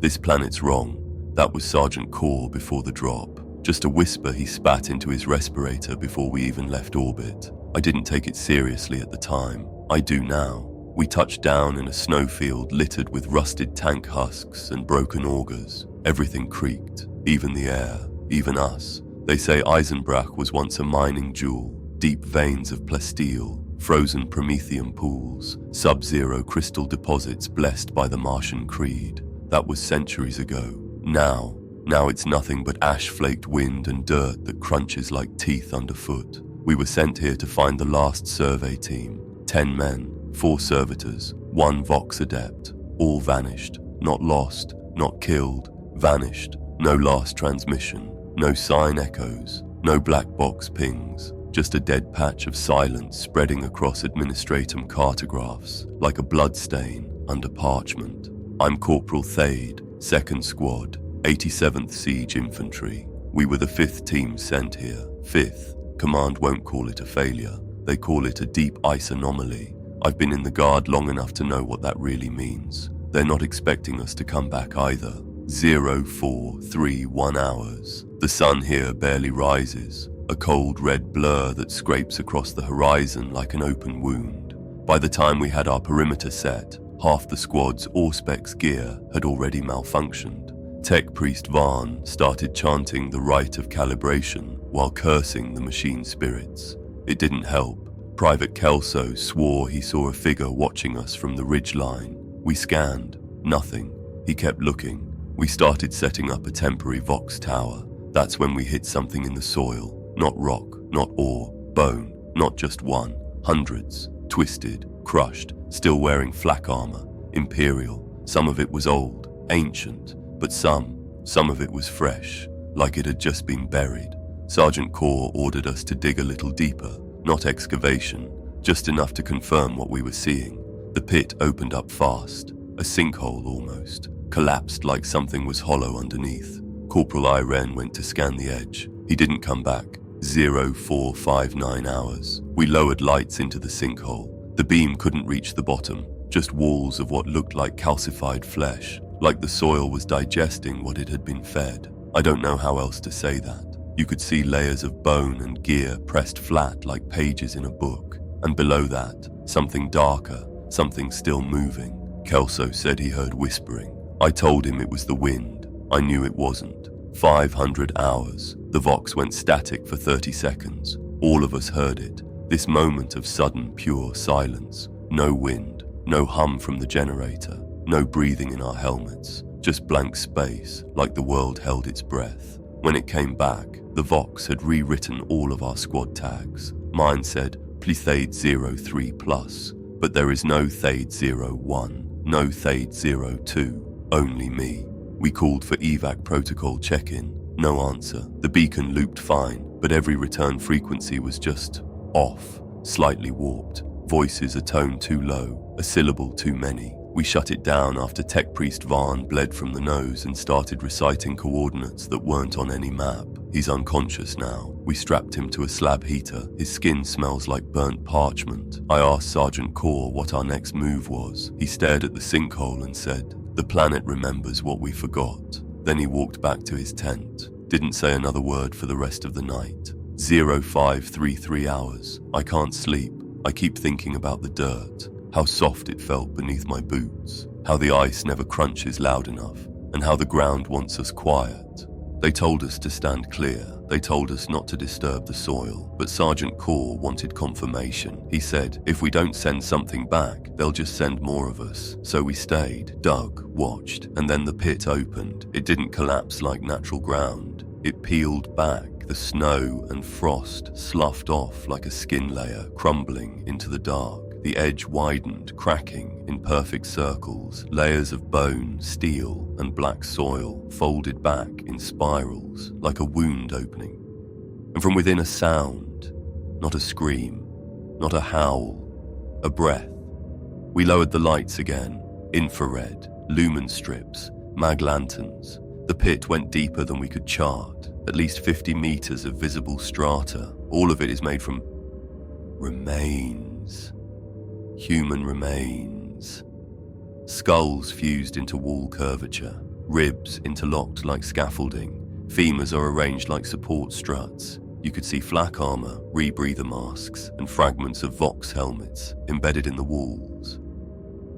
"This planet's wrong." That was Sergeant Core before the drop. Just a whisper he spat into his respirator before we even left orbit. I didn't take it seriously at the time. I do now. We touched down in a snowfield littered with rusted tank husks and broken augers. Everything creaked, even the air, even us. They say Isenbrach was once a mining jewel, deep veins of plasteel, frozen promethium pools, sub-zero crystal deposits blessed by the Martian creed. That was centuries ago. Now it's nothing but ash-flaked wind and dirt that crunches like teeth underfoot. We were sent here to find the last survey team. 10 men, 4 servitors, 1 Vox adept. All vanished. Not lost, not killed. Vanished. No last transmission. No sign echoes. No black box pings. Just a dead patch of silence spreading across administratum cartographs, like a bloodstain under parchment. I'm Corporal Thade, 2nd Squad, 87th Siege Infantry. We were the 5th team sent here. 5th. Command won't call it a failure. They call it a deep ice anomaly. I've been in the Guard long enough to know what that really means. They're not expecting us to come back either. 0431 hours. The sun here barely rises. A cold red blur that scrapes across the horizon like an open wound. By the time we had our perimeter set, half the squad's Auspex gear had already malfunctioned. Tech Priest Varn started chanting the rite of calibration while cursing the machine spirits. It didn't help. Private Kelso swore he saw a figure watching us from the ridgeline. We scanned. Nothing. He kept looking. We started setting up a temporary Vox tower. That's when we hit something in the soil. Not rock, not ore, bone, not just one. Hundreds. Twisted, crushed, still wearing flak armor. Imperial. Some of it was old, ancient, but some of it was fresh, like it had just been buried. Sergeant Core ordered us to dig a little deeper, not excavation, just enough to confirm what we were seeing. The pit opened up fast, a sinkhole almost, collapsed like something was hollow underneath. Corporal Iren went to scan the edge. He didn't come back. 0459 hours. We lowered lights into the sinkhole. The beam couldn't reach the bottom, just walls of what looked like calcified flesh, like the soil was digesting what it had been fed. I don't know how else to say that. You could see layers of bone and gear pressed flat like pages in a book. And below that, something darker, something still moving. Kelso said he heard whispering. I told him it was the wind. I knew it wasn't. 500 hours. The Vox went static for 30 seconds. All of us heard it. This moment of sudden, pure silence. No wind, no hum from the generator, no breathing in our helmets. Just blank space, like the world held its breath. When it came back, the Vox had rewritten all of our squad tags. Mine said, Plethade 03+, but there is no Thade 01, no Thade 02, only me. We called for evac protocol check-in. No answer. The beacon looped fine, but every return frequency was just off, slightly warped. Voices a tone too low, a syllable too many. We shut it down after Tech Priest Varn bled from the nose and started reciting coordinates that weren't on any map. He's unconscious now. We strapped him to a slab heater. His skin smells like burnt parchment. I asked Sergeant Core what our next move was. He stared at the sinkhole and said, "The planet remembers what we forgot." Then he walked back to his tent. Didn't say another word for the rest of the night. 0533 hours. I can't sleep. I keep thinking about the dirt. How soft it felt beneath my boots. How the ice never crunches loud enough. And how the ground wants us quiet. They told us to stand clear. They told us not to disturb the soil. But Sergeant Core wanted confirmation. He said, if we don't send something back, they'll just send more of us. So we stayed, dug, watched, and then the pit opened. It didn't collapse like natural ground. It peeled back. The snow and frost sloughed off like a skin layer, crumbling into the dark. The edge widened, cracking in perfect circles. Layers of bone, steel, and black soil folded back in spirals, like a wound opening. And from within a sound, not a scream, not a howl, a breath. We lowered the lights again, infrared, lumen strips, mag lanterns. The pit went deeper than we could chart, at least 50 meters of visible strata. All of it is made from remains. Human remains. Skulls fused into wall curvature, ribs interlocked like scaffolding. Femurs are arranged like support struts. You could see flak armor, rebreather masks, and fragments of Vox helmets embedded in the walls.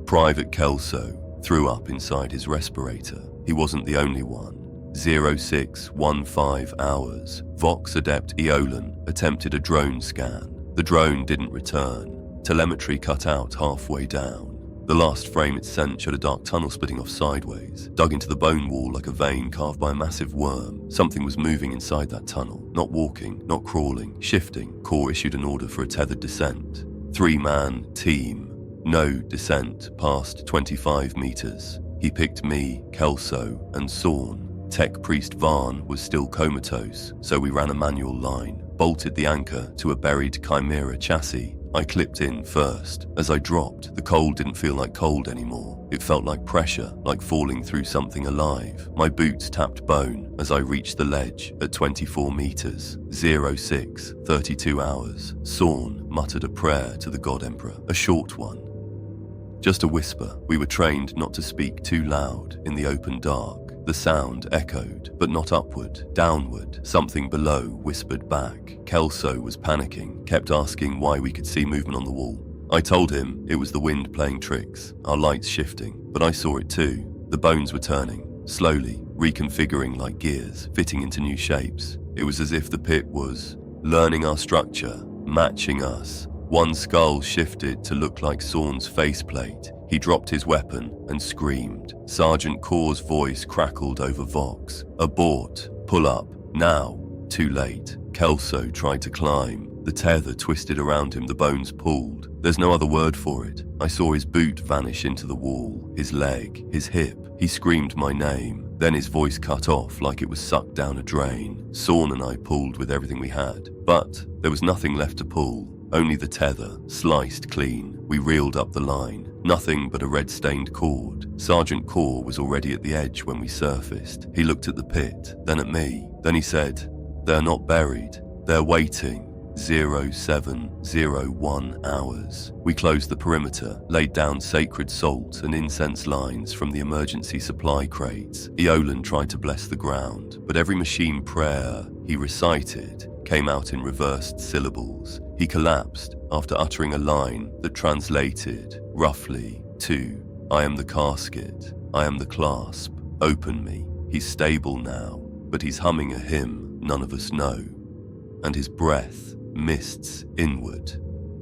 Private Kelso threw up inside his respirator. He wasn't the only one. 0615 hours, Vox Adept Eolan attempted a drone scan. The drone didn't return. Telemetry cut out halfway down. The last frame it sent showed a dark tunnel splitting off sideways, dug into the bone wall like a vein carved by a massive worm. Something was moving inside that tunnel, not walking, not crawling, shifting. Core issued an order for a tethered descent. 3-man team. No descent past 25 meters. He picked me, Kelso, and Sorn. Tech Priest Varn was still comatose, so we ran a manual line, bolted the anchor to a buried Chimera chassis. I clipped in first. As I dropped, the cold didn't feel like cold anymore. It felt like pressure, like falling through something alive. My boots tapped bone as I reached the ledge at 24 meters. 06, 32 hours. Sorn muttered a prayer to the God Emperor, a short one. Just a whisper. We were trained not to speak too loud in the open dark. The sound echoed, but not upward, downward. Something below whispered back. Kelso was panicking, kept asking why we could see movement on the wall. I told him it was the wind playing tricks, our lights shifting, but I saw it too. The bones were turning, slowly, reconfiguring like gears, fitting into new shapes. It was as if the pit was learning our structure, matching us. One skull shifted to look like Sorn's faceplate. He dropped his weapon and screamed. Sergeant Core's voice crackled over Vox. Abort. Pull up. Now. Too late. Kelso tried to climb. The tether twisted around him, the bones pulled. There's no other word for it. I saw his boot vanish into the wall, his leg, his hip. He screamed my name. Then his voice cut off like it was sucked down a drain. Sorn and I pulled with everything we had. But there was nothing left to pull. Only the tether, sliced clean. We reeled up the line. Nothing but a red-stained cord. Sergeant Core was already at the edge when we surfaced. He looked at the pit, then at me. Then he said, "They're not buried. They're waiting." 0701 hours. We closed the perimeter, laid down sacred salt and incense lines from the emergency supply crates. Eolan tried to bless the ground, but every machine prayer he recited came out in reversed syllables. He collapsed after uttering a line that translated roughly to, "I am the casket, I am the clasp, open me." He's stable now, but he's humming a hymn none of us know. And his breath mists inward.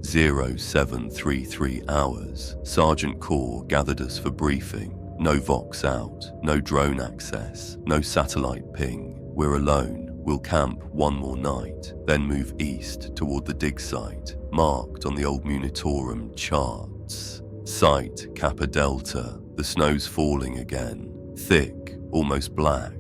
0733 hours. Sergeant Core gathered us for briefing. No Vox out, no drone access, no satellite ping. We're alone. We'll camp one more night, then move east toward the dig site, marked on the old Munitorum charts. Site Kappa Delta. The snow's falling again. Thick, almost black.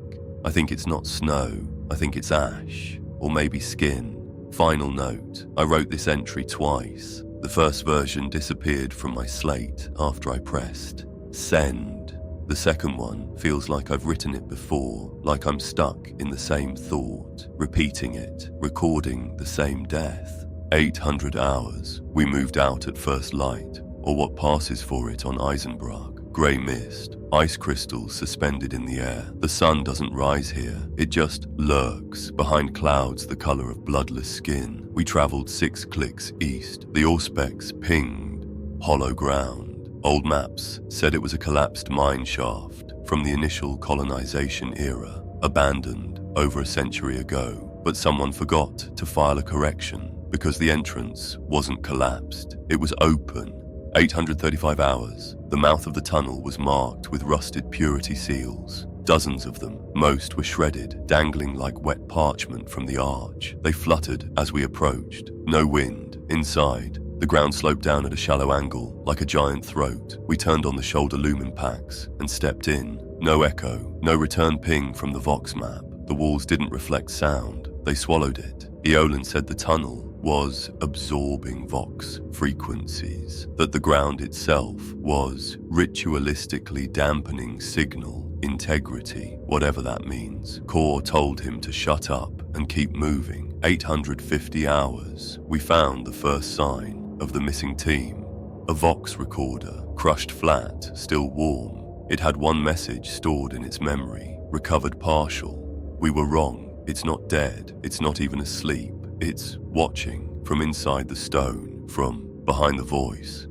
I think it's not snow. I think it's ash. Or maybe skin. Final note. I wrote this entry twice. The first version disappeared from my slate after I pressed send. The second one feels like I've written it before, like I'm stuck in the same thought, repeating it, recording the same death. 800 hours. We moved out at first light, or what passes for it on Isenbrach. Grey mist, ice crystals suspended in the air. The sun doesn't rise here, it just lurks behind clouds the color of bloodless skin. We traveled 6 clicks east. The Auspex pinged. Hollow ground. Old maps said it was a collapsed mine shaft from the initial colonization era, abandoned over a century ago. But someone forgot to file a correction because the entrance wasn't collapsed, it was open. 835 hours. The mouth of the tunnel was marked with rusted purity seals. Dozens of them. Most were shredded, dangling like wet parchment from the arch. They fluttered as we approached. No wind. Inside, the ground sloped down at a shallow angle, like a giant throat. We turned on the shoulder lumen packs and stepped in. No echo, no return ping from the Vox map. The walls didn't reflect sound. They swallowed it. Eolan said the tunnel was absorbing Vox frequencies, that the ground itself was ritualistically dampening signal integrity, whatever that means. Core told him to shut up and keep moving. 850 hours. We found the first sign of the missing team. A Vox recorder, crushed flat, still warm. It had one message stored in its memory, recovered partial. We were wrong. It's not dead. It's not even asleep. It's watching from inside the stone, from behind the voice.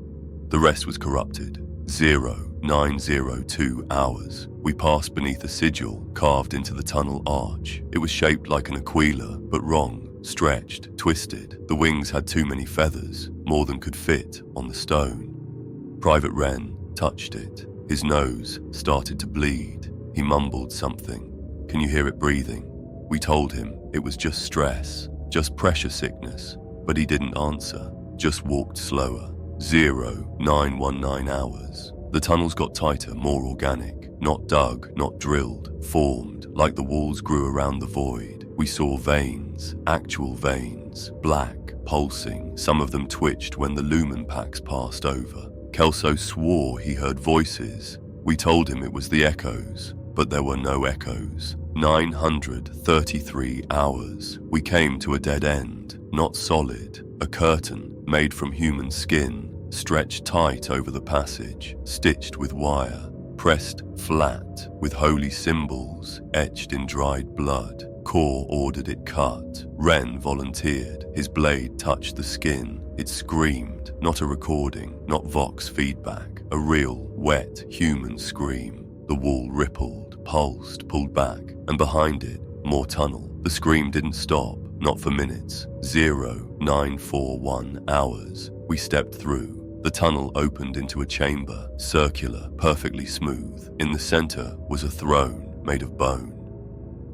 The rest was corrupted. 0902 hours. We passed beneath a sigil carved into the tunnel arch. It was shaped like an aquila, but wrong. Stretched, twisted. The wings had too many feathers, more than could fit on the stone. Private Wren touched it. His nose started to bleed. He mumbled something. Can you hear it breathing? We told him it was just stress, just pressure sickness, but he didn't answer, just walked slower. 0919 hours. The tunnels got tighter, more organic, not dug, not drilled, formed, like the walls grew around the void. We saw veins, actual veins, black, pulsing. Some of them twitched when the lumen packs passed over. Kelso swore he heard voices. We told him it was the echoes, but there were no echoes. 933 hours. We came to a dead end, not solid, a curtain made from human skin, stretched tight over the passage, stitched with wire, pressed flat with holy symbols etched in dried blood. Core ordered it cut. Wren volunteered. His blade touched the skin. It screamed, not a recording, not Vox feedback, a real, wet, human scream. The wall rippled, pulsed, pulled back, and behind it, more tunnel. The scream didn't stop, not for minutes. 0941 hours. We stepped through. The tunnel opened into a chamber, circular, perfectly smooth. In the center was a throne made of bone.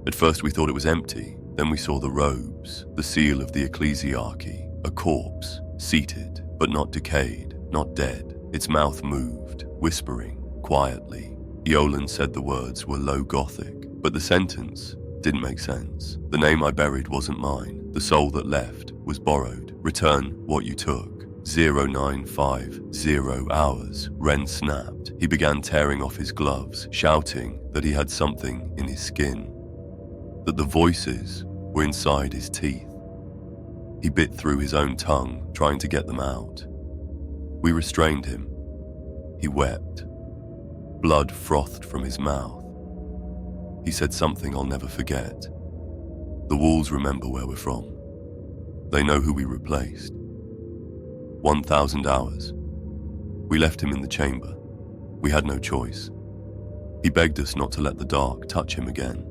At first we thought it was empty, then we saw the robes, the seal of the ecclesiarchy, a corpse, seated, but not decayed, not dead. Its mouth moved, whispering, quietly. Eolan said the words were low Gothic, but the sentence didn't make sense. The name I buried wasn't mine. The soul that left was borrowed. Return what you took. 0950 hours. Wren snapped. He began tearing off his gloves, shouting that he had something in his skin, that the voices were inside his teeth. He bit through his own tongue, trying to get them out. We restrained him. He wept. Blood frothed from his mouth. He said something I'll never forget. The walls remember where we're from. They know who we replaced. 1,000 hours. We left him in the chamber. We had no choice. He begged us not to let the dark touch him again.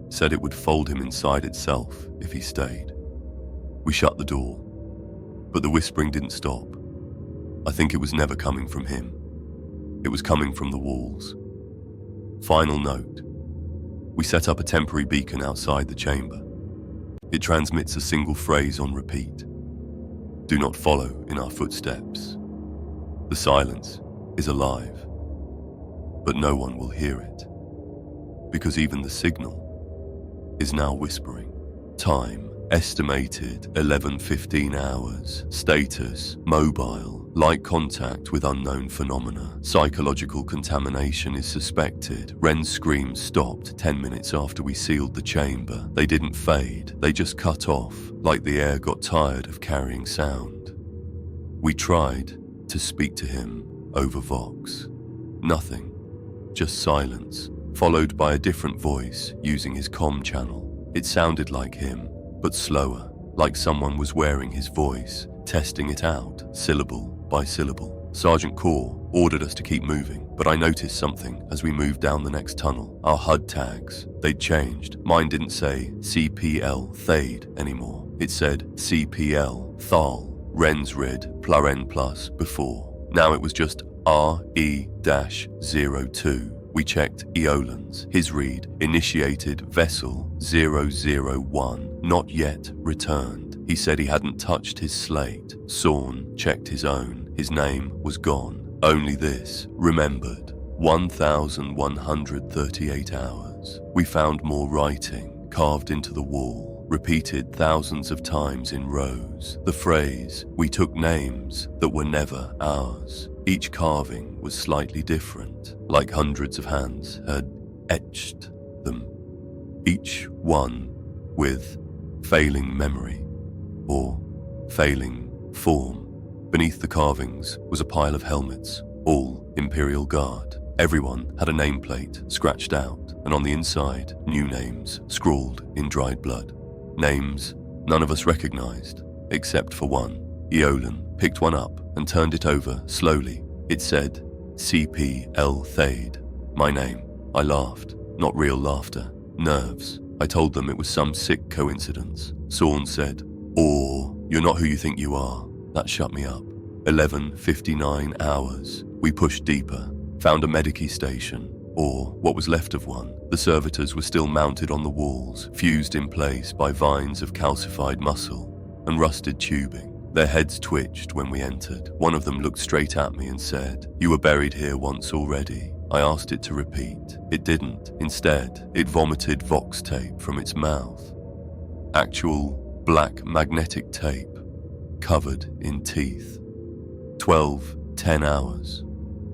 Said it would fold him inside itself if he stayed. We shut the door, but the whispering didn't stop. I think it was never coming from him. It was coming from the walls. Final note. We set up a temporary beacon outside the chamber. It transmits a single phrase on repeat. Do not follow in our footsteps. The silence is alive, but no one will hear it, because even the signal is now whispering. Time, estimated 11:15 hours. Status, mobile, light contact with unknown phenomena. Psychological contamination is suspected. Wren's screams stopped 10 minutes after we sealed the chamber. They didn't fade, they just cut off, like the air got tired of carrying sound. We tried to speak to him over Vox. Nothing, just silence, followed by a different voice using his comm channel. It sounded like him, but slower, like someone was wearing his voice, testing it out, syllable by syllable. Sergeant Core ordered us to keep moving, but I noticed something as we moved down the next tunnel. Our HUD tags, they'd changed. Mine didn't say CPL Thade anymore. It said CPL Thal. Wren's read Plaren Plus before. Now it was just RE-02. We checked Eolan's. His read initiated Vessel 001, not yet returned. He said he hadn't touched his slate. Sorn checked his own. His name was gone. Only this remembered. 1,138 hours. We found more writing carved into the wall, repeated thousands of times in rows. The phrase, we took names that were never ours. Each carving was slightly different, like hundreds of hands had etched them, each one with failing memory or failing form. Beneath the carvings was a pile of helmets, all Imperial Guard. Everyone had a nameplate scratched out, and on the inside, new names scrawled in dried blood. Names none of us recognized, except for one. Eolan picked one up and turned it over slowly. It said, CP.L. Thade. My name. I laughed. Not real laughter. Nerves. I told them it was some sick coincidence. Sorn said, or you're not who you think you are. That shut me up. 11:59 hours. We pushed deeper. Found a medici station, or what was left of one. The servitors were still mounted on the walls, fused in place by vines of calcified muscle and rusted tubing. Their heads twitched when we entered. One of them looked straight at me and said, "You were buried here once already." I asked it to repeat. It didn't. Instead, it vomited Vox tape from its mouth. Actual black magnetic tape, covered in teeth. 10 hours.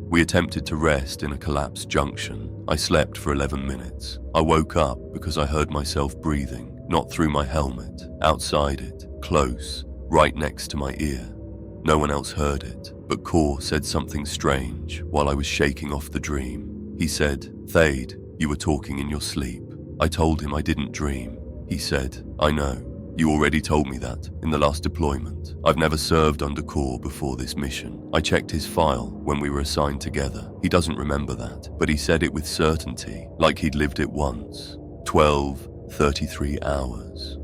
We attempted to rest in a collapsed junction. I slept for 11 minutes. I woke up because I heard myself breathing, not through my helmet, outside it, close, right next to my ear. No one else heard it, but Kor said something strange while I was shaking off the dream. He said, "Thade, you were talking in your sleep." I told him I didn't dream. He said, "I know. You already told me that in the last deployment. I've never served under Kor before this mission." I checked his file when we were assigned together. He doesn't remember that, but he said it with certainty, like he'd lived it once. 12:33 hours.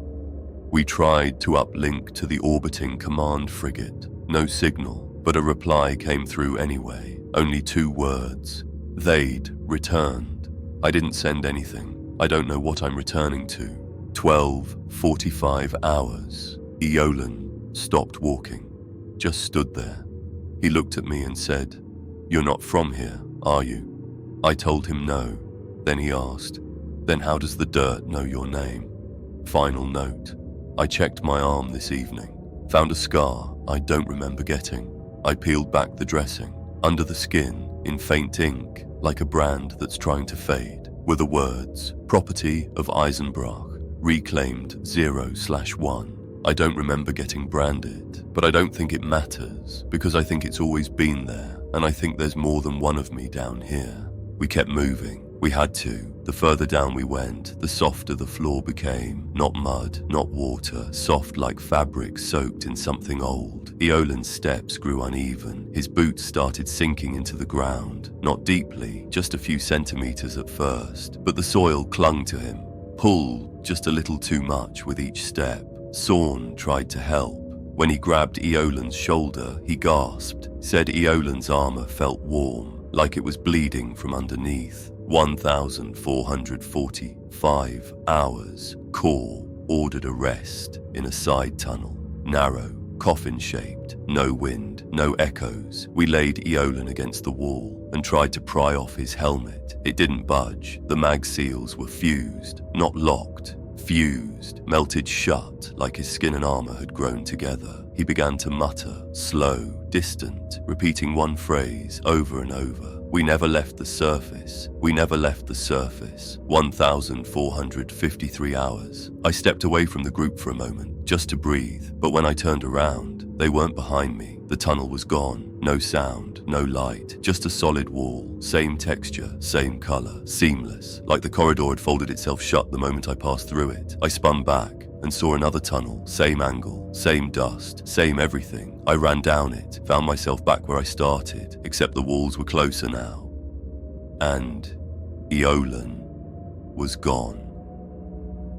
We tried to uplink to the orbiting command frigate. No signal, but a reply came through anyway. Only 2 words. They'd returned. I didn't send anything. I don't know what I'm returning to. 12:45 hours. Eolan stopped walking. Just stood there. He looked at me and said, "You're not from here, are you?" I told him no. Then he asked, "Then how does the dirt know your name?" Final note. I checked my arm this evening. Found a scar I don't remember getting. I peeled back the dressing. Under the skin, in faint ink, like a brand that's trying to fade, were the words, "Property of Isenbrach, reclaimed 0/1. I don't remember getting branded, but I don't think it matters, because I think it's always been there, and I think there's more than one of me down here. We kept moving. We had to. The further down we went, the softer the floor became. Not mud, not water, soft like fabric soaked in something old. Eolan's steps grew uneven. His boots started sinking into the ground. Not deeply, just a few centimeters at first, but the soil clung to him. Pulled just a little too much with each step. Sorn tried to help. When he grabbed Eolan's shoulder, he gasped, said Eolan's armor felt warm, like it was bleeding from underneath. 1,445 hours. Kor ordered a rest in a side tunnel. Narrow, coffin-shaped, no wind, no echoes. We laid Eolan against the wall and tried to pry off his helmet. It didn't budge. The mag seals were fused, not locked. Fused, melted shut like his skin and armor had grown together. He began to mutter, slow, distant, repeating one phrase over and over. "We never left the surface. We never left the surface." 1,453 hours. I stepped away from the group for a moment, just to breathe, but when I turned around, they weren't behind me. The tunnel was gone. No sound, no light, just a solid wall. Same texture, same color, seamless, like the corridor had folded itself shut the moment I passed through it. I spun back and saw another tunnel, same angle, same dust, same everything. I ran down it, found myself back where I started, except the walls were closer now. And Eolan was gone.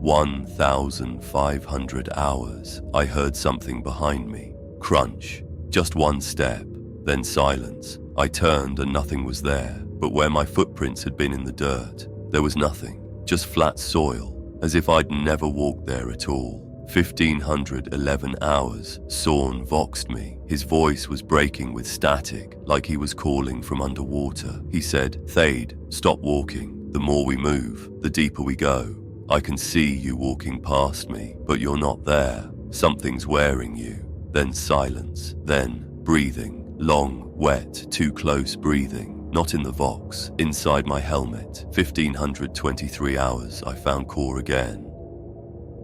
1,500 hours. I heard something behind me. Crunch. Just one step, then silence. I turned and nothing was there, but where my footprints had been in the dirt, there was nothing, just flat soil, as if I'd never walked there at all. 1,511 hours. Sorn voxed me. His voice was breaking with static, like he was calling from underwater. He said, "Thade, stop walking. The more we move, the deeper we go. I can see you walking past me, but you're not there. Something's wearing you." Then silence. Then breathing. Long, wet, too close breathing. Not in the Vox, inside my helmet. 1,523 hours, I found Kor again.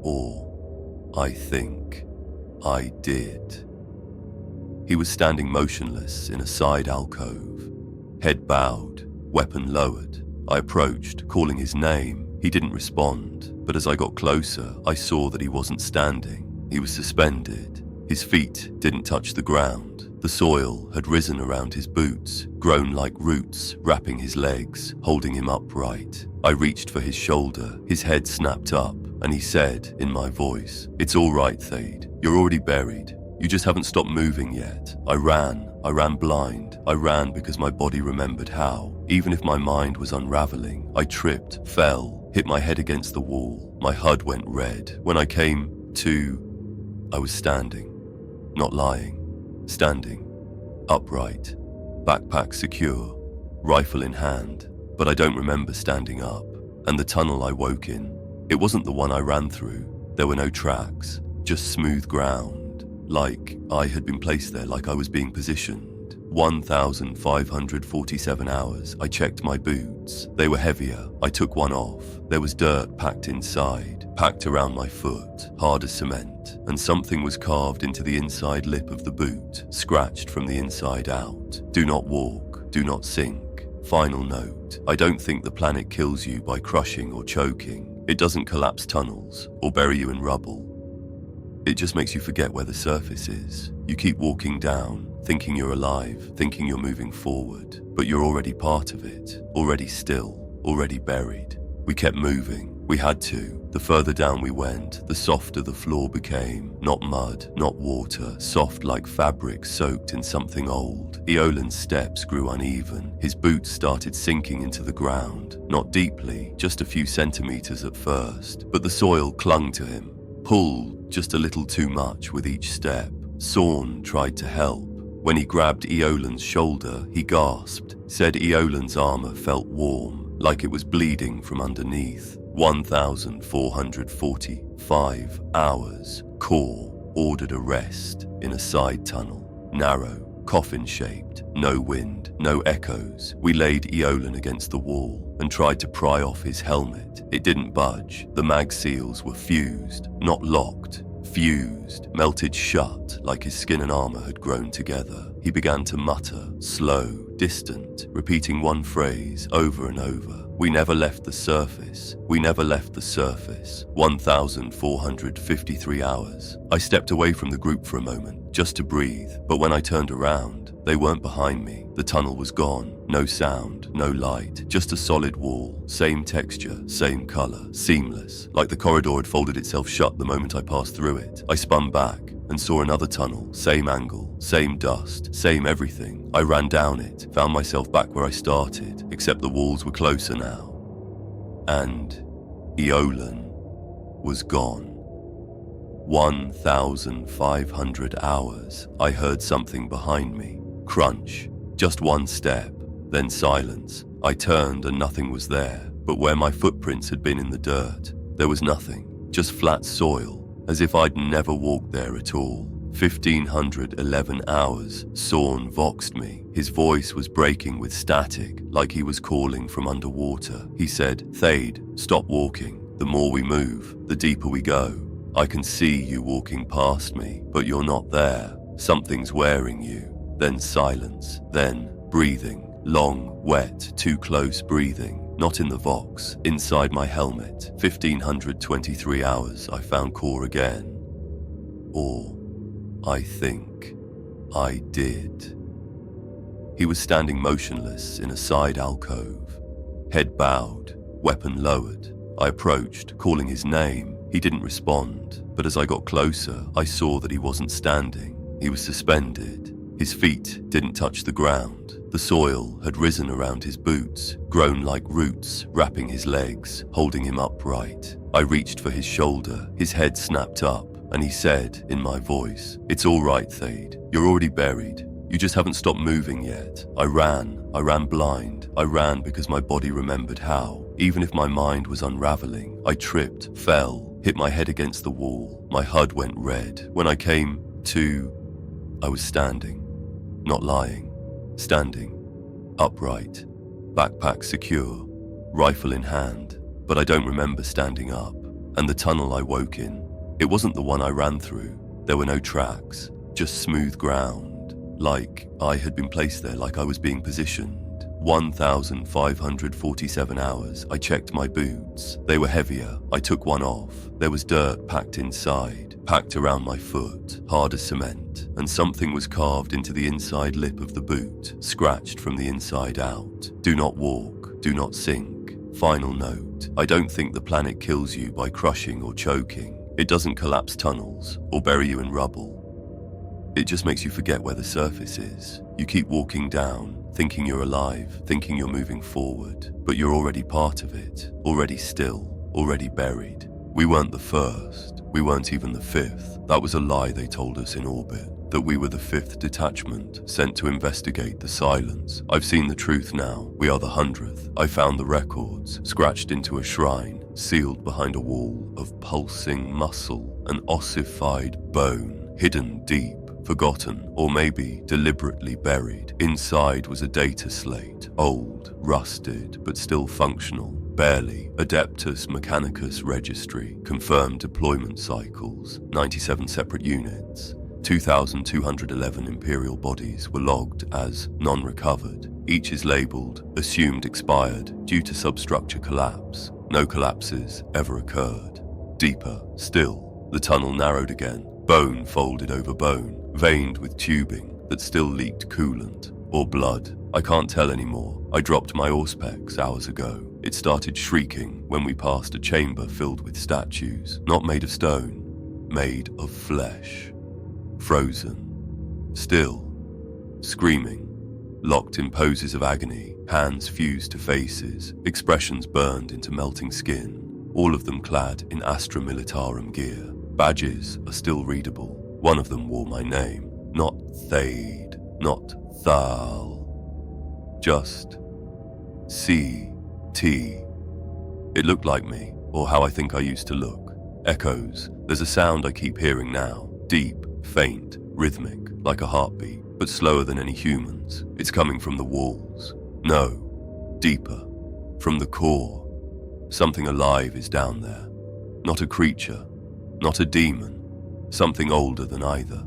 Or I think I did. He was standing motionless in a side alcove, head bowed, weapon lowered. I approached, calling his name. He didn't respond, but as I got closer, I saw that he wasn't standing. He was suspended. His feet didn't touch the ground. The soil had risen around his boots, grown like roots, wrapping his legs, holding him upright. I reached for his shoulder. His head snapped up, and he said, in my voice, "It's all right, Thade. You're already buried. You just haven't stopped moving yet." I ran blind. I ran because my body remembered how. Even if my mind was unraveling, I tripped, fell, hit my head against the wall. My HUD went red. When I came to, I was standing. Not lying. Standing. Upright. Backpack secure. Rifle in hand. But I don't remember standing up. And the tunnel I woke in, it wasn't the one I ran through. There were no tracks. Just smooth ground. Like I had been placed there, like I was being positioned. 1,547 hours. I checked my boots. They were heavier. I took one off. There was dirt packed inside, packed around my foot, hard as cement, and something was carved into the inside lip of the boot, scratched from the inside out. Do not walk. Do not sink. Final note. I don't think the planet kills you by crushing or choking. It doesn't collapse tunnels or bury you in rubble. It just makes you forget where the surface is. You keep walking down, thinking you're alive, thinking you're moving forward, but you're already part of it, already still, already buried. We kept moving. We had to. The further down we went, the softer the floor became. Not mud, not water, soft like fabric soaked in something old. Eolin's steps grew uneven. His boots started sinking into the ground. Not deeply, just a few centimeters at first, but the soil clung to him, pulled just a little too much with each step. Sorn tried to help. When he grabbed Eolin's shoulder, he gasped, said Eolin's armor felt warm, like it was bleeding from underneath. 1,445 hours. Core ordered a rest in a side tunnel, narrow, coffin-shaped, no wind, no echoes. We laid Eolin against the wall and tried to pry off his helmet. It didn't budge. The mag seals were fused, not locked. Fused, melted shut like his skin and armor had grown together. He began to mutter, slow, distant, repeating one phrase over and over. We never left the surface. We never left the surface. 1,453 hours. I stepped away from the group for a moment, just to breathe, but when I turned around, they weren't behind me. The tunnel was gone. No sound, no light, just a solid wall. Same texture, same color, seamless, like the corridor had folded itself shut the moment I passed through it. I spun back and saw another tunnel, same angle, same dust, same everything. I ran down it, found myself back where I started, except the walls were closer now. And Eolin was gone. 1,500 hours. I heard something behind me. Crunch. Just one step, then silence. I turned and nothing was there, but where my footprints had been in the dirt, there was nothing, just flat soil, as if I'd never walked there at all. 1,511 hours. Sorn voxed me. His voice was breaking with static, like he was calling from underwater. He said, "Thade, stop walking. The more we move, the deeper we go. I can see you walking past me, but you're not there. Something's wearing you." Then silence. Then breathing. Long, wet, too close breathing. Not in the Vox, inside my helmet. 1,523 hours, I found core again. Or I think I did. He was standing motionless in a side alcove. Head bowed, weapon lowered. I approached, calling his name. He didn't respond, but as I got closer, I saw that he wasn't standing. He was suspended. His feet didn't touch the ground. The soil had risen around his boots, grown like roots, wrapping his legs, holding him upright. I reached for his shoulder. His head snapped up, and he said, in my voice, "It's all right, Thade. You're already buried. You just haven't stopped moving yet." I ran blind. I ran because my body remembered how. Even if my mind was unraveling, I tripped, fell, hit my head against the wall. My HUD went red. When I came to, I was standing. Not lying. Standing. Upright. Backpack secure. Rifle in hand. But I don't remember standing up. And the tunnel I woke in, it wasn't the one I ran through. There were no tracks. Just smooth ground. Like I had been placed there, like I was being positioned. 1,547 hours. I checked my boots. They were heavier. I took one off. There was dirt packed inside, packed around my foot, hard as cement, and something was carved into the inside lip of the boot, scratched from the inside out. Do not walk. Do not sink. Final note. I don't think the planet kills you by crushing or choking. It doesn't collapse tunnels or bury you in rubble. It just makes you forget where the surface is. You keep walking down, thinking you're alive, thinking you're moving forward, but you're already part of it, already still, already buried. We weren't the first. We weren't even the fifth. That was a lie they told us in orbit, that we were the fifth detachment sent to investigate the silence. I've seen the truth now. We are the 100th. I found the records, scratched into a shrine, sealed behind a wall of pulsing muscle, an ossified bone, hidden deep, forgotten, or maybe deliberately buried. Inside was a data slate, old, rusted, but still functional. Barely. Adeptus Mechanicus registry, confirmed deployment cycles, 97 separate units. 2,211 Imperial bodies were logged as non-recovered. Each is labelled assumed expired due to substructure collapse. No collapses ever occurred. Deeper still, the tunnel narrowed again. Bone folded over bone, veined with tubing that still leaked coolant or blood. I can't tell anymore. I dropped my auspex hours ago. It started shrieking when we passed a chamber filled with statues, not made of stone, made of flesh. Frozen. Still. Screaming. Locked in poses of agony, hands fused to faces, expressions burned into melting skin, all of them clad in Astra Militarum gear. Badges are still readable. One of them wore my name. Not Thade, not Thal. Just C.T. It looked like me, or how I think I used to look. Echoes. There's a sound I keep hearing now. Deep, faint, rhythmic, like a heartbeat, but slower than any human's. It's coming from the walls. No, deeper. From the core. Something alive is down there. Not a creature. Not a demon. Something older than either.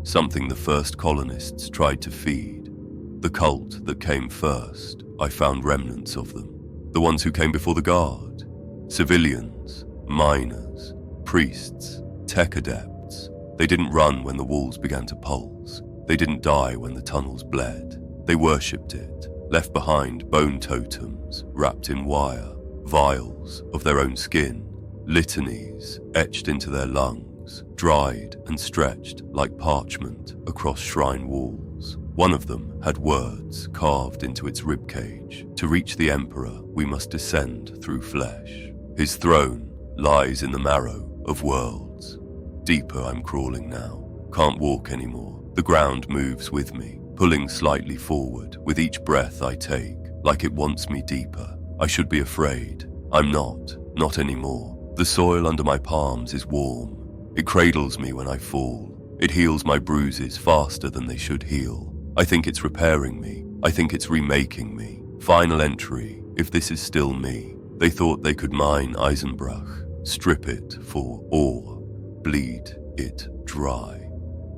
Something the first colonists tried to feed. The cult that came first. I found remnants of them. The ones who came before the guard. Civilians, miners, priests, tech adepts. They didn't run when the walls began to pulse. They didn't die when the tunnels bled. They worshipped it, left behind bone totems wrapped in wire, vials of their own skin, litanies etched into their lungs, dried and stretched like parchment across shrine walls. One of them had words carved into its ribcage. To reach the Emperor, we must descend through flesh. His throne lies in the marrow of worlds. Deeper I'm crawling now. Can't walk anymore. The ground moves with me, pulling slightly forward with each breath I take, like it wants me deeper. I should be afraid. I'm not anymore. The soil under my palms is warm. It cradles me when I fall. It heals my bruises faster than they should heal. I think it's repairing me. I think it's remaking me. Final entry, if this is still me. They thought they could mine Isenbrach, strip it for ore, bleed it dry.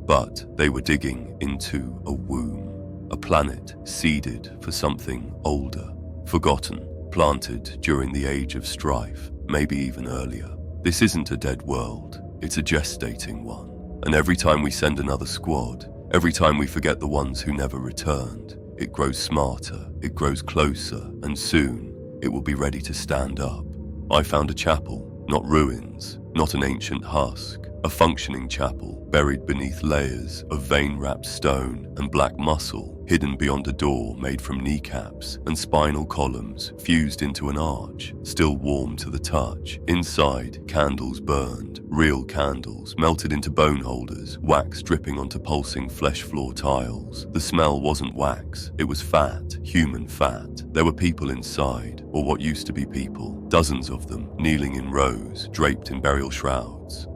But they were digging into a womb, a planet seeded for something older, forgotten, planted during the age of strife, maybe even earlier. This isn't a dead world, it's a gestating one. And every time we send another squad, every time we forget the ones who never returned, it grows smarter, it grows closer, and soon it will be ready to stand up. I found a chapel, not ruins, not an ancient husk, a functioning chapel buried beneath layers of vein-wrapped stone and black muscle, hidden beyond a door made from kneecaps and spinal columns fused into an arch, still warm to the touch. Inside, candles burned, real candles melted into bone holders, wax dripping onto pulsing flesh floor tiles. The smell wasn't wax, it was fat, human fat. There were people inside, or what used to be people, dozens of them, kneeling in rows, draped in burial shrouds.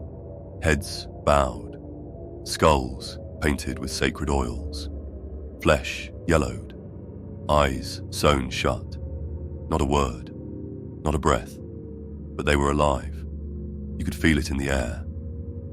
Heads bowed, skulls painted with sacred oils, flesh yellowed, eyes sewn shut. Not a word, not a breath, but they were alive. You could feel it in the air.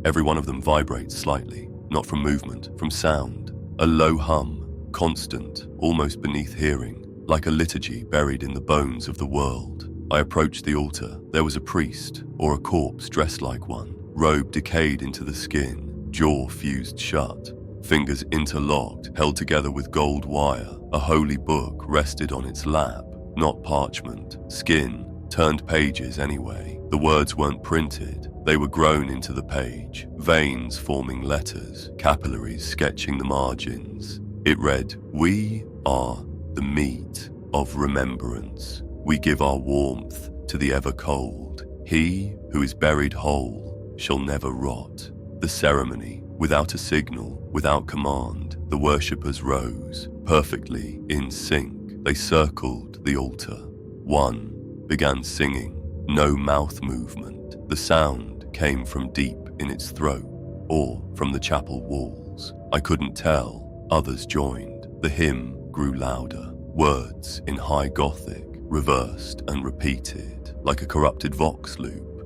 Every one of them vibrates slightly, not from movement, from sound. A low hum, constant, almost beneath hearing. like a liturgy buried in the bones of the world. I approached the altar. There was a priest, or a corpse dressed like one, robe decayed into the skin, jaw fused shut, fingers interlocked, held together with gold wire. A holy book rested on its lap, not parchment, skin, turned pages anyway. The words weren't printed, they were grown into the page, veins forming letters, capillaries sketching the margins. It read, "We are the meat of remembrance. We give our warmth to the ever-cold. He who is buried whole shall never rot." The ceremony, without a signal, without command, the worshippers rose, perfectly in sync. They circled the altar. One began singing, no mouth movement. The sound came from deep in its throat, or from the chapel walls. I couldn't tell. Others joined. The hymn grew louder. Words in high Gothic, reversed and repeated, like a corrupted vox loop.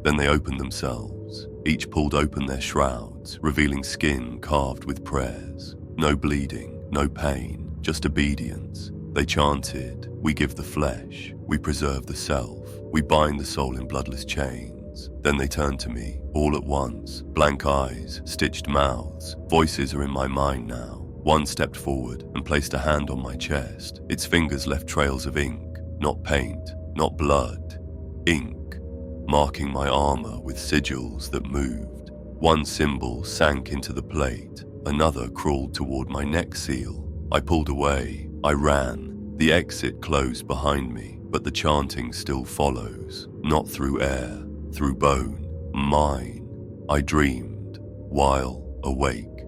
Then they opened themselves. Each pulled open their shrouds, revealing skin carved with prayers. No bleeding, no pain, just obedience. They chanted, "We give the flesh, we preserve the self, we bind the soul in bloodless chains." Then they turned to me, all at once, blank eyes, stitched mouths. Voices are in my mind now. One stepped forward and placed a hand on my chest. Its fingers left trails of ink, not paint, not blood, ink, marking my armor with sigils that moved. One symbol sank into the plate, another crawled toward my neck seal. I pulled away, I ran. The exit closed behind me, but the chanting still follows, not through air, through bone, mine. I dreamed, while awake.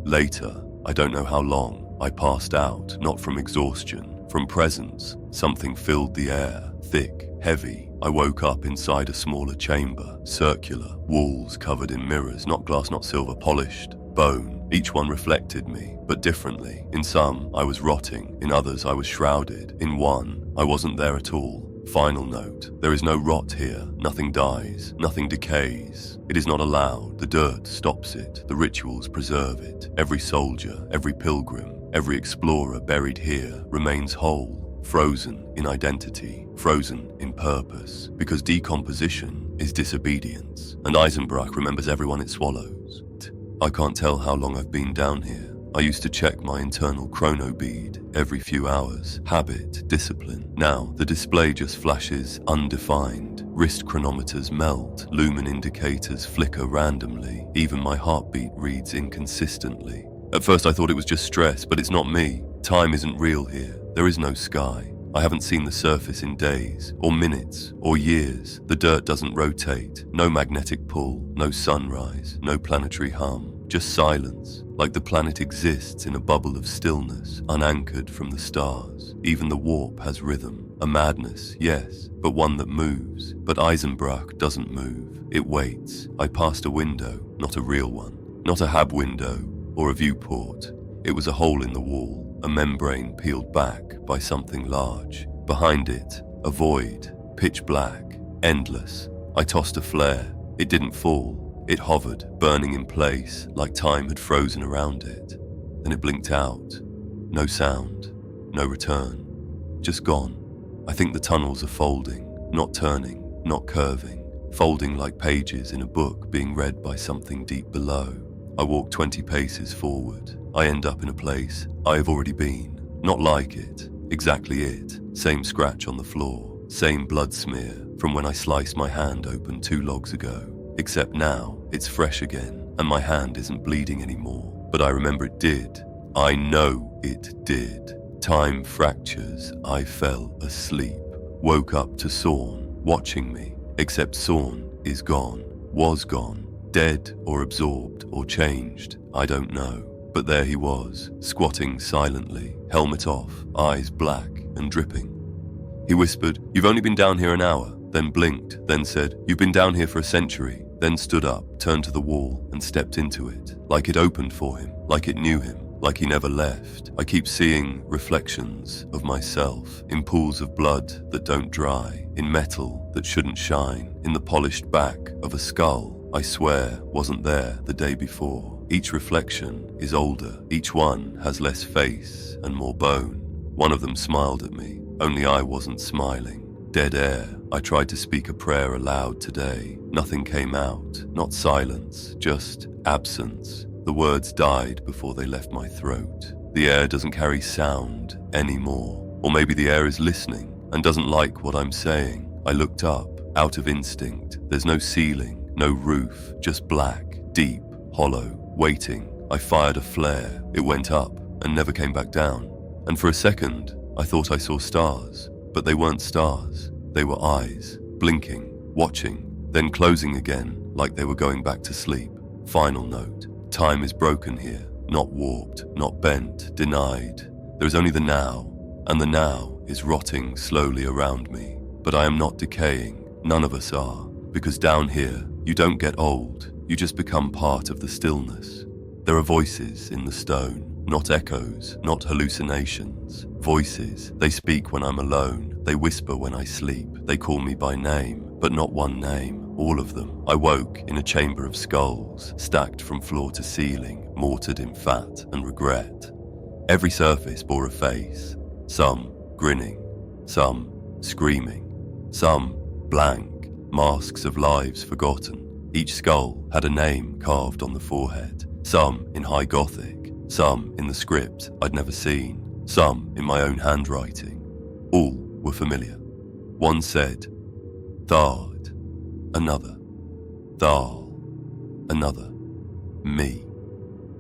Later, I don't know how long, I passed out, not from exhaustion, from presence. Something filled the air, thick, heavy. I woke up inside a smaller chamber, circular, walls covered in mirrors, not glass, not silver, polished, bone. Each one reflected me, but differently. In some, I was rotting. In others, I was shrouded. In one, I wasn't there at all. Final note, there is no rot here. Nothing dies, nothing decays. It is not allowed. The dirt stops it. The rituals preserve it. Every soldier, every pilgrim, every explorer buried here remains whole, frozen in identity, frozen in purpose, because decomposition is disobedience, and Isenbrach remembers everyone it swallows. I can't tell how long I've been down here. I used to check my internal chrono bead every few hours. Habit, discipline. Now, the display just flashes undefined. Wrist chronometers melt, lumen indicators flicker randomly. Even my heartbeat reads inconsistently. At first I thought it was just stress, but it's not me. Time isn't real here. There is no sky. I haven't seen the surface in days, or minutes, or years. The dirt doesn't rotate. No magnetic pull, no sunrise, no planetary hum. Just silence, like the planet exists in a bubble of stillness, unanchored from the stars. Even the warp has rhythm. A madness, yes, but one that moves. But Isenbrach doesn't move. It waits. I passed a window, not a real one. Not a hab window, or a viewport. It was a hole in the wall, a membrane peeled back by something large. Behind it, a void, pitch black, endless. I tossed a flare. It didn't fall. It hovered, burning in place, like time had frozen around it. Then it blinked out. No sound, no return. Just gone. I think the tunnels are folding, not turning, not curving. Folding like pages in a book being read by something deep below. I walk 20 paces forward. I end up in a place I have already been. Not like it, exactly it. Same scratch on the floor, same blood smear from when I sliced my hand open 2 logs ago. Except now, it's fresh again, and my hand isn't bleeding anymore. But I remember it did. I know it did. Time fractures, I fell asleep. Woke up to Sorn, watching me. Except Sorn is gone, was gone. Dead or absorbed or changed, I don't know. But there he was, squatting silently, helmet off, eyes black and dripping. He whispered, "You've only been down here an hour," then blinked, then said, "You've been down here for a century," then stood up, turned to the wall, and stepped into it, like it opened for him, like it knew him, like he never left. I keep seeing reflections of myself, in pools of blood that don't dry, in metal that shouldn't shine, in the polished back of a skull I swear wasn't there the day before. Each reflection is older, each one has less face and more bone. One of them smiled at me, only I wasn't smiling. Dead air. I tried to speak a prayer aloud today. Nothing came out, not silence, just absence. The words died before they left my throat. The air doesn't carry sound anymore. Or maybe the air is listening and doesn't like what I'm saying. I looked up, out of instinct. There's no ceiling, no roof, just black, deep, hollow, waiting. I fired a flare. It went up and never came back down. And for a second, I thought I saw stars, but they weren't stars. They were eyes, blinking, watching, then closing again like they were going back to sleep. Final note. Time is broken here, not warped, not bent, denied. There is only the now, and the now is rotting slowly around me. But I am not decaying. None of us are, because down here, you don't get old. You just become part of the stillness. There are voices in the stone. Not echoes, not hallucinations. Voices. They speak when I'm alone. They whisper when I sleep. They call me by name, but not one name. All of them. I woke in a chamber of skulls, stacked from floor to ceiling, mortared in fat and regret. Every surface bore a face. Some grinning, some screaming, some blank, masks of lives forgotten. Each skull had a name carved on the forehead. Some in high Gothic. Some in the script I'd never seen, some in my own handwriting. All were familiar. One said, Thard. Another, Thal. Another, me.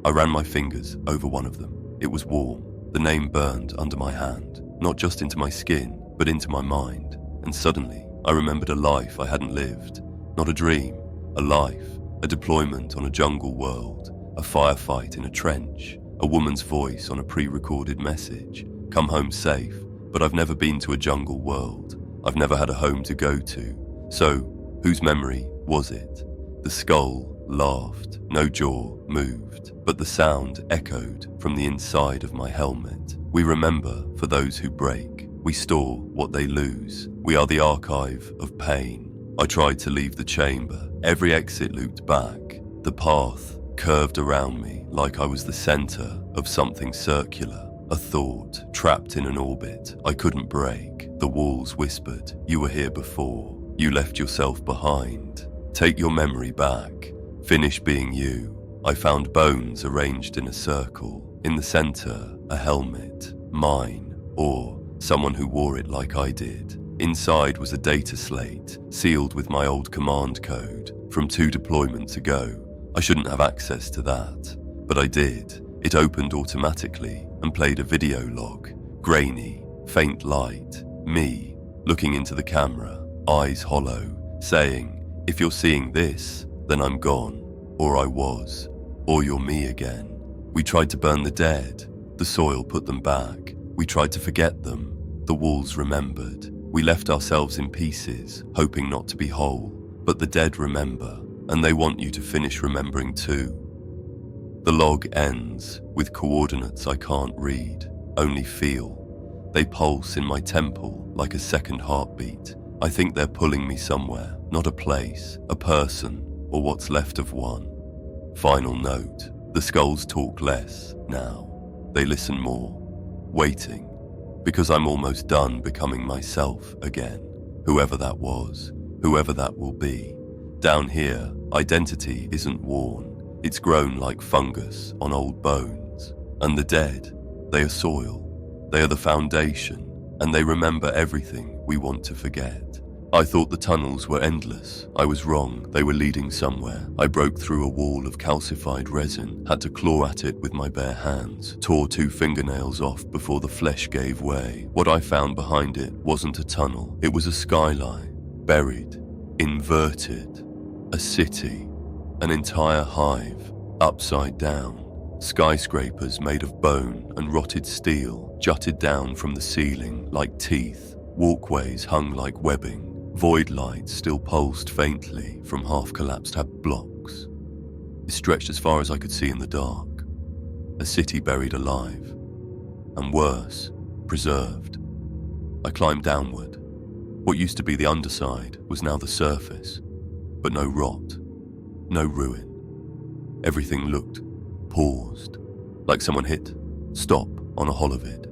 I ran my fingers over one of them. It was warm. The name burned under my hand, not just into my skin, but into my mind. And suddenly, I remembered a life I hadn't lived. Not a dream, a life, a deployment on a jungle world, a firefight in a trench, a woman's voice on a pre-recorded message. Come home safe, but I've never been to a jungle world. I've never had a home to go to. So, whose memory was it? The skull laughed, no jaw moved, but the sound echoed from the inside of my helmet. We remember for those who break. We store what they lose. We are the archive of pain. I tried to leave the chamber. Every exit looped back. The path curved around me like I was the center of something circular, a thought trapped in an orbit I couldn't break. The walls whispered, you were here before. You left yourself behind. Take your memory back. Finish being you. I found bones arranged in a circle. In the center, a helmet, mine, or someone who wore it like I did. Inside was a data slate, sealed with my old command code from 2 deployments ago. I shouldn't have access to that, but I did. It opened automatically and played a video log. Grainy, faint light, me, looking into the camera, eyes hollow, saying, if you're seeing this, then I'm gone, or I was, or you're me again. We tried to burn the dead. The soil put them back. We tried to forget them. The walls remembered. We left ourselves in pieces, hoping not to be whole. But the dead remember, and they want you to finish remembering too. The log ends with coordinates I can't read, only feel. They pulse in my temple like a second heartbeat. I think they're pulling me somewhere, not a place, a person, or what's left of one. Final note, the skulls talk less now. They listen more, waiting, because I'm almost done becoming myself again, whoever that was, whoever that will be. Down here, identity isn't worn. It's grown like fungus on old bones. And the dead, they are soil. They are the foundation, and they remember everything we want to forget. I thought the tunnels were endless. I was wrong. They were leading somewhere. I broke through a wall of calcified resin, had to claw at it with my bare hands, tore 2 fingernails off before the flesh gave way. What I found behind it wasn't a tunnel. It was a skyline, buried, inverted, a city, an entire hive, upside down. Skyscrapers made of bone and rotted steel jutted down from the ceiling like teeth. Walkways hung like webbing. Void lights still pulsed faintly from half-collapsed blocks. It stretched as far as I could see in the dark. A city buried alive. And worse, preserved. I climbed downward. What used to be the underside was now the surface. But no rot, no ruin. Everything looked paused, like someone hit stop on a holovid.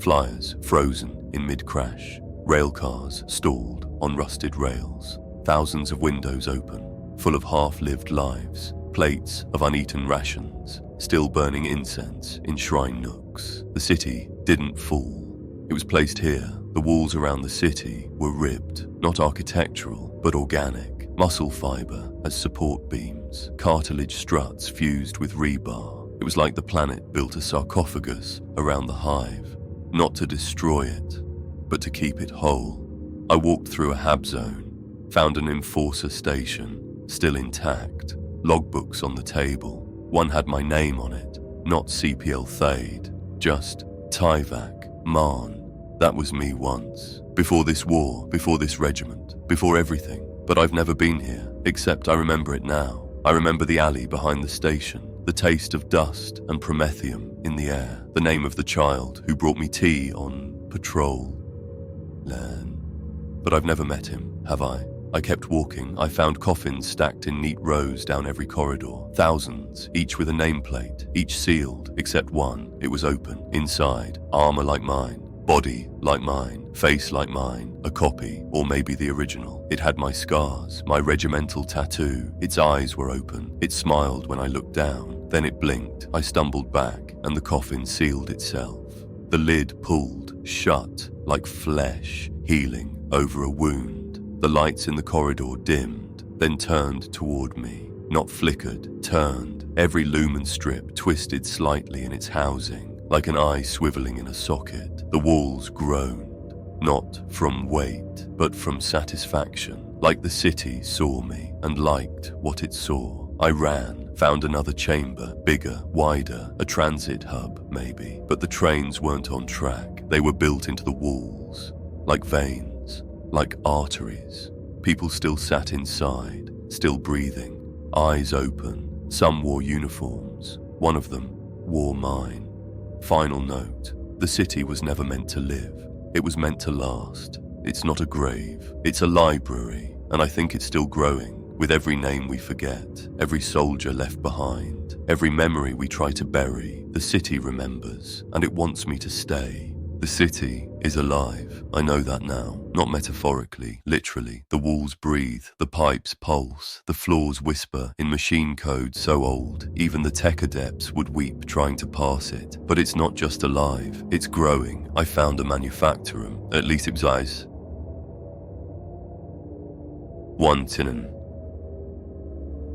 Flyers frozen in mid-crash. Railcars stalled on rusted rails. Thousands of windows open, full of half-lived lives. Plates of uneaten rations, still burning incense in shrine nooks. The city didn't fall. It was placed here. The walls around the city were ribbed, not architectural, but organic. Muscle fiber as support beams, cartilage struts fused with rebar. It was like the planet built a sarcophagus around the hive, not to destroy it, but to keep it whole. I walked through a hab zone, found an enforcer station, still intact. Logbooks on the table. One had my name on it, not CPL Thade, just Tyvac Marn. That was me once. Before this war, before this regiment, before everything. But I've never been here, except I remember it now. I remember the alley behind the station, the taste of dust and promethium in the air, the name of the child who brought me tea on patrol. Lan. But I've never met him, have I? I kept walking. I found coffins stacked in neat rows down every corridor. Thousands, each with a nameplate, each sealed, except one. It was open. Inside, armor like mine, body like mine, face like mine, a copy, or maybe the original. It had my scars, my regimental tattoo. Its eyes were open. It smiled when I looked down. Then it blinked. I stumbled back, and the coffin sealed itself. The lid pulled, shut, like flesh, healing over a wound. The lights in the corridor dimmed, then turned toward me. Not flickered, turned. Every lumen strip twisted slightly in its housing, like an eye swiveling in a socket. The walls groaned, not from weight, but from satisfaction, like the city saw me and liked what it saw. I ran, found another chamber, bigger, wider, a transit hub, maybe. But the trains weren't on track. They were built into the walls, like veins, like arteries. People still sat inside, still breathing, eyes open. Some wore uniforms. One of them wore mine. Final note: the city was never meant to live. It was meant to last. It's not a grave. It's a library, and I think it's still growing. With every name we forget, every soldier left behind, every memory we try to bury, the city remembers, and it wants me to stay. The city is alive. I know that now. Not metaphorically, literally. The walls breathe, the pipes pulse, the floors whisper in machine code so old, even the tech adepts would weep trying to pass it. But it's not just alive, it's growing. I found a manufacturer, at least it was eyes. One Tinnen.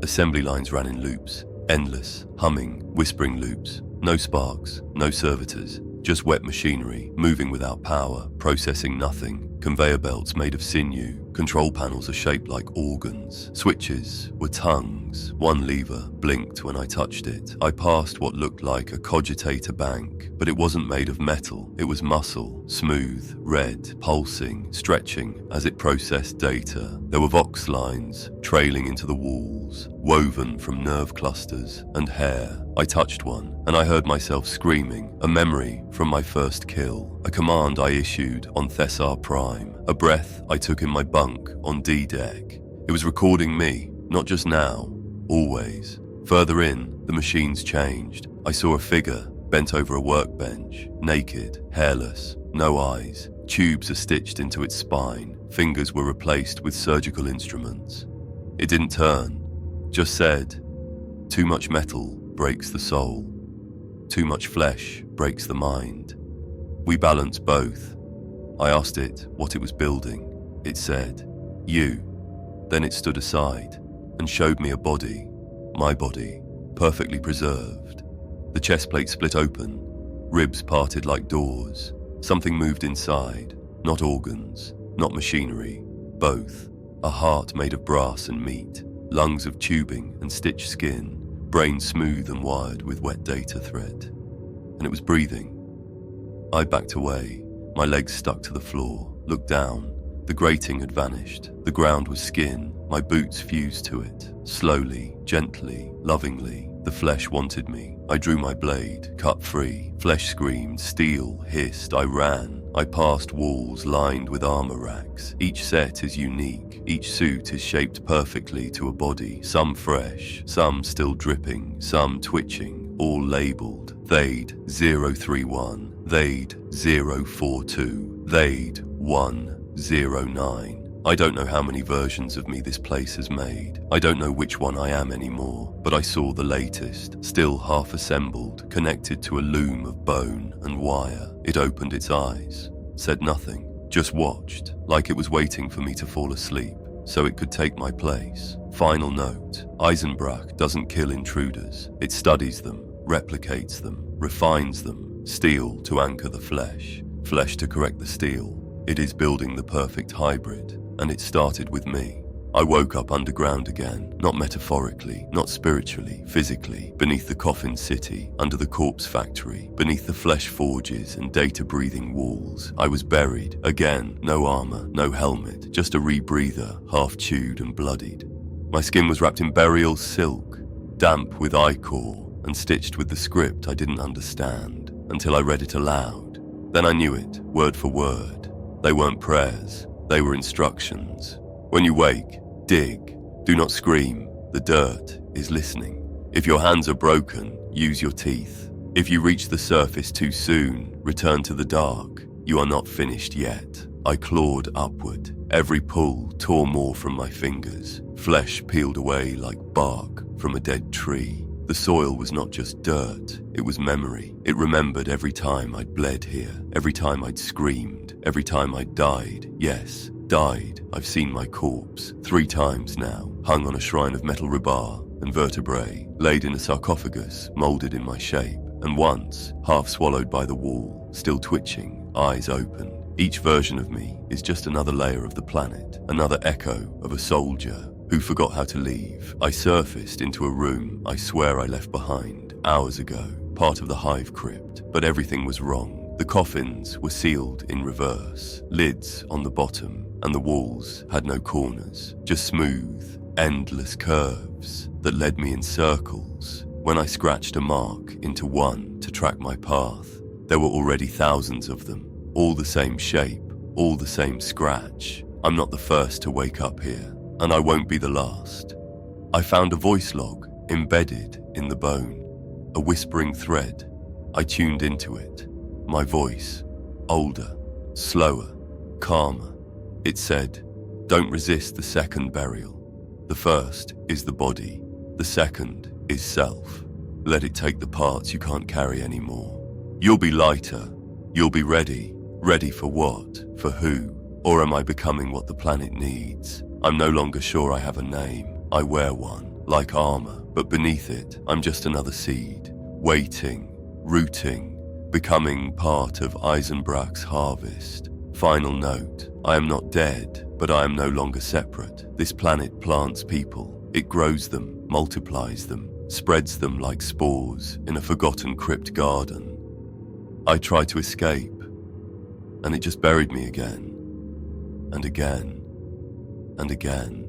Assembly lines ran in loops, endless, humming, whispering loops. No sparks, no servitors, just wet machinery, moving without power, processing nothing. Conveyor belts made of sinew. Control panels are shaped like organs. Switches were tongues. One lever blinked when I touched it. I passed what looked like a cogitator bank, but it wasn't made of metal. It was muscle, smooth, red, pulsing, stretching as it processed data. There were vox lines trailing into the walls, woven from nerve clusters and hair. I touched one, and I heard myself screaming, a memory from my first kill, a command I issued on Thessar Prime, a breath I took in my bunk on D-Deck. It was recording me, not just now, always. Further in, the machines changed. I saw a figure bent over a workbench, naked, hairless, no eyes. Tubes are stitched into its spine. Fingers were replaced with surgical instruments. It didn't turn, just said, "Too much metal breaks the soul. Too much flesh breaks the mind." We balance both. I asked it what it was building. It said, "You." Then it stood aside and showed me a body, my body, perfectly preserved. The chest plate split open, ribs parted like doors. Something moved inside, not organs, not machinery, both. A heart made of brass and meat, lungs of tubing and stitched skin, brain smooth and wired with wet data thread. And it was breathing. I backed away, my legs stuck to the floor, looked down. The grating had vanished. The ground was skin, my boots fused to it. Slowly, gently, lovingly, the flesh wanted me. I drew my blade, cut free. Flesh screamed, steel hissed. I ran. I passed walls lined with armor racks. Each set is unique. Each suit is shaped perfectly to a body. Some fresh, some still dripping, some twitching, all labeled. Thade 031. They'd 042, they'd 109. I don't know how many versions of me this place has made. I don't know which one I am anymore, but I saw the latest, still half assembled, connected to a loom of bone and wire. It opened its eyes, said nothing, just watched, like it was waiting for me to fall asleep, so it could take my place. Final note, Isenbrach doesn't kill intruders. It studies them, replicates them, refines them, steel to anchor the flesh, flesh to correct the steel. It is building the perfect hybrid, and it started with me. I woke up underground again, not metaphorically, not spiritually, physically, beneath the coffin city, under the corpse factory, beneath the flesh forges and data-breathing walls. I was buried, again, no armor, no helmet, just a rebreather, half chewed and bloodied. My skin was wrapped in burial silk, damp with ichor, and stitched with the script I didn't understand, until I read it aloud. Then I knew it, word for word. They weren't prayers, they were instructions. When you wake, dig. Do not scream. The dirt is listening. If your hands are broken, use your teeth. If you reach the surface too soon, return to the dark. You are not finished yet. I clawed upward. Every pull tore more from my fingers. Flesh peeled away like bark from a dead tree. The soil was not just dirt, it was memory. It remembered every time I'd bled here, every time I'd screamed, every time I'd died. Yes, died. I've seen my corpse 3 times now, hung on a shrine of metal rebar and vertebrae, laid in a sarcophagus, molded in my shape, and once, half swallowed by the wall, still twitching, eyes open. Each version of me is just another layer of the planet, another echo of a soldier who forgot how to leave. I surfaced into a room I swear I left behind hours ago, part of the hive crypt, but everything was wrong. The coffins were sealed in reverse, lids on the bottom, and the walls had no corners, just smooth, endless curves that led me in circles. When I scratched a mark into one to track my path, there were already thousands of them, all the same shape, all the same scratch. I'm not the first to wake up here, and I won't be the last. I found a voice log embedded in the bone, a whispering thread. I tuned into it. My voice, older, slower, calmer. It said, "Don't resist the second burial. The first is the body. The second is self. Let it take the parts you can't carry anymore. You'll be lighter. You'll be ready. Ready for what? For who? Or am I becoming what the planet needs? I'm no longer sure I have a name. I wear one, like armor, but beneath it, I'm just another seed, waiting, rooting, becoming part of Isenbrach's harvest. Final note, I am not dead, but I am no longer separate. This planet plants people. It grows them, multiplies them, spreads them like spores in a forgotten crypt garden. I tried to escape, and it just buried me again, and again, and again,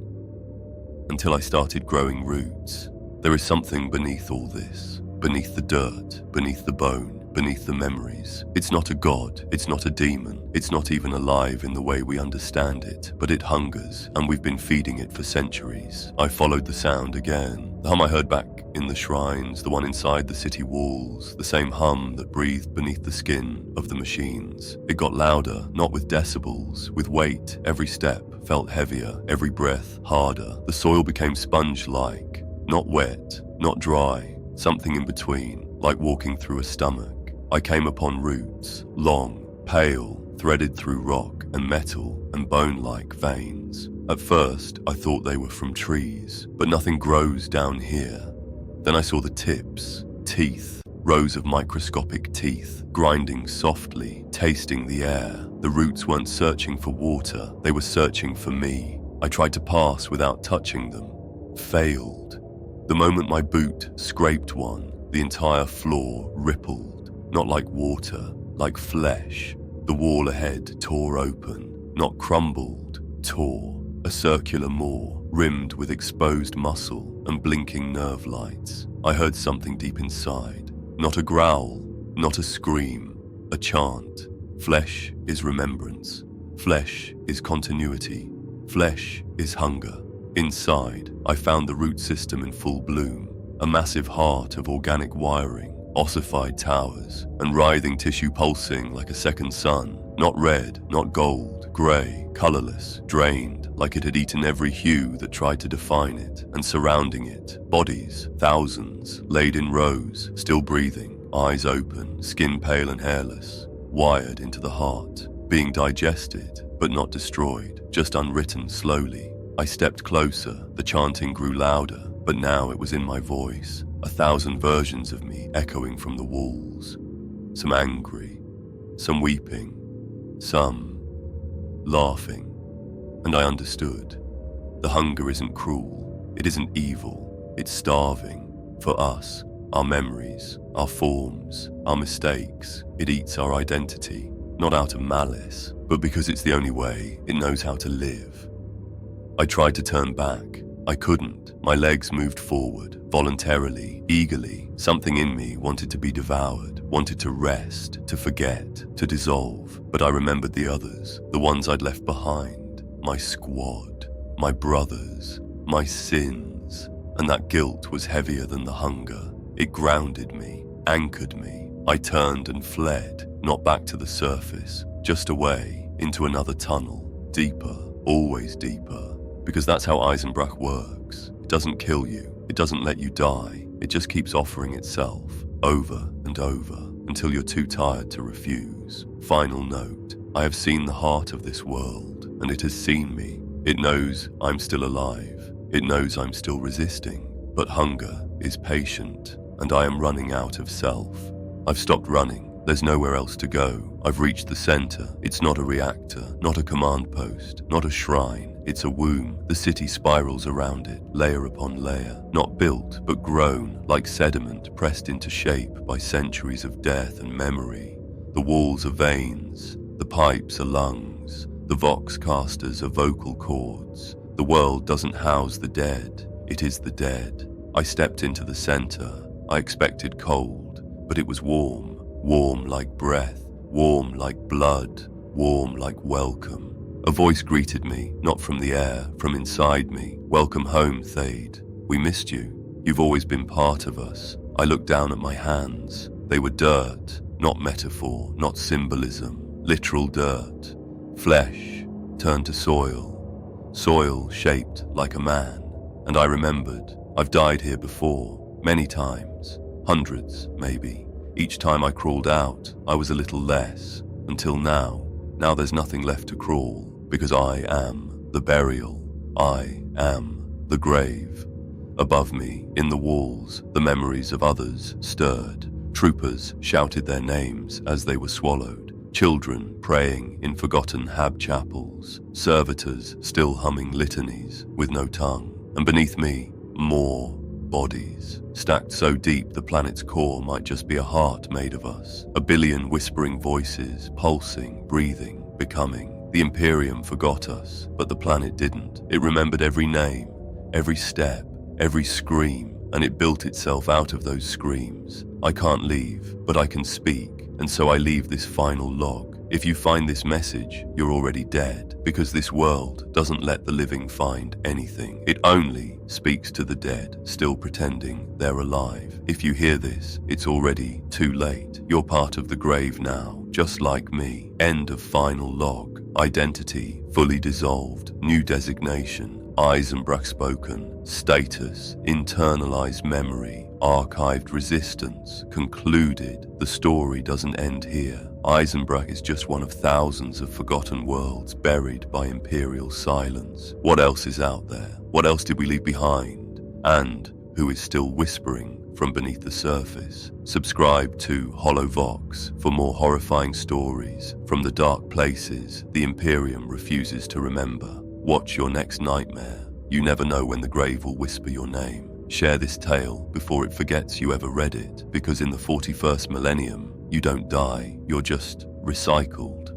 until I started growing roots. There is something beneath all this, beneath the dirt, beneath the bone, beneath the memories. It's not a god, it's not a demon, it's not even alive in the way we understand it, but it hungers, and we've been feeding it for centuries. I followed the sound again, the hum I heard back in the shrines, the one inside the city walls, the same hum that breathed beneath the skin of the machines. It got louder, not with decibels, with weight. Every step felt heavier, every breath harder. The soil became sponge-like, not wet, not dry, something in between, like walking through a stomach. I came upon roots, long, pale, threaded through rock and metal and bone-like veins. At first, I thought they were from trees, but nothing grows down here. Then I saw the tips, teeth, rows of microscopic teeth, grinding softly, tasting the air. The roots weren't searching for water, they were searching for me. I tried to pass without touching them. Failed. The moment my boot scraped one, the entire floor rippled. Not like water, like flesh. The wall ahead tore open, not crumbled, tore. A circular maw, rimmed with exposed muscle and blinking nerve lights. I heard something deep inside. Not a growl, not a scream, a chant. Flesh is remembrance. Flesh is continuity. Flesh is hunger. Inside, I found the root system in full bloom. A massive heart of organic wiring, ossified towers, and writhing tissue pulsing like a second sun. Not red, not gold, grey, colourless, drained, like it had eaten every hue that tried to define it, and surrounding it, bodies, thousands, laid in rows, still breathing, eyes open, skin pale and hairless, wired into the heart, being digested, but not destroyed, just unwritten slowly. I stepped closer, the chanting grew louder, but now it was in my voice, 1,000 versions of me echoing from the walls. Some angry, some weeping, some laughing. And I understood. The hunger isn't cruel, it isn't evil, it's starving. For us, our memories, our forms, our mistakes, it eats our identity, not out of malice, but because it's the only way it knows how to live. I tried to turn back. I couldn't. My legs moved forward, voluntarily, eagerly. Something in me wanted to be devoured, wanted to rest, to forget, to dissolve. But I remembered the others, the ones I'd left behind, my squad, my brothers, my sins. And that guilt was heavier than the hunger. It grounded me, anchored me. I turned and fled, not back to the surface, just away, into another tunnel, deeper, always deeper. Because that's how Isenbrach works. It doesn't kill you, it doesn't let you die, it just keeps offering itself, over and over, until you're too tired to refuse. Final note, I have seen the heart of this world, and it has seen me. It knows I'm still alive, it knows I'm still resisting, but hunger is patient, and I am running out of self. I've stopped running. There's nowhere else to go. I've reached the center. It's not a reactor, not a command post, not a shrine. It's a womb. The city spirals around it, layer upon layer, not built, but grown, like sediment pressed into shape by centuries of death and memory. The walls are veins, the pipes are lungs, the vox casters are vocal cords. The world doesn't house the dead, it is the dead. I stepped into the center. I expected cold, but it was warm. Warm like breath, warm like blood, warm like welcome. A voice greeted me, not from the air, from inside me. Welcome home, Thade. We missed you. You've always been part of us. I looked down at my hands. They were dirt, not metaphor, not symbolism. Literal dirt. Flesh turned to soil. Soil shaped like a man. And I remembered. I've died here before, many times. Hundreds, maybe. Each time I crawled out, I was a little less, until now. Now there's nothing left to crawl, because I am the burial. I am the grave. Above me, in the walls, the memories of others stirred. Troopers shouted their names as they were swallowed. Children praying in forgotten hab chapels. Servitors still humming litanies with no tongue. And beneath me, more bodies, stacked so deep the planet's core might just be a heart made of us. A billion whispering voices, pulsing, breathing, becoming. The Imperium forgot us, but the planet didn't. It remembered every name, every step, every scream, and it built itself out of those screams. I can't leave, but I can speak, and so I leave this final log. If you find this message, you're already dead, because this world doesn't let the living find anything. It only speaks to the dead, still pretending they're alive. If you hear this, it's already too late. You're part of the grave now, just like me. End of final log. Identity fully dissolved. New designation. Isenbrach spoken. Status. Internalized memory. Archived resistance. Concluded. The story doesn't end here. Isenbrach is just one of thousands of forgotten worlds buried by Imperial silence. What else is out there? What else did we leave behind? And who is still whispering from beneath the surface? Subscribe to Hollow Vox for more horrifying stories from the dark places the Imperium refuses to remember. Watch your next nightmare. You never know when the grave will whisper your name. Share this tale before it forgets you ever read it, because in the 41st millennium, you don't die, you're just recycled.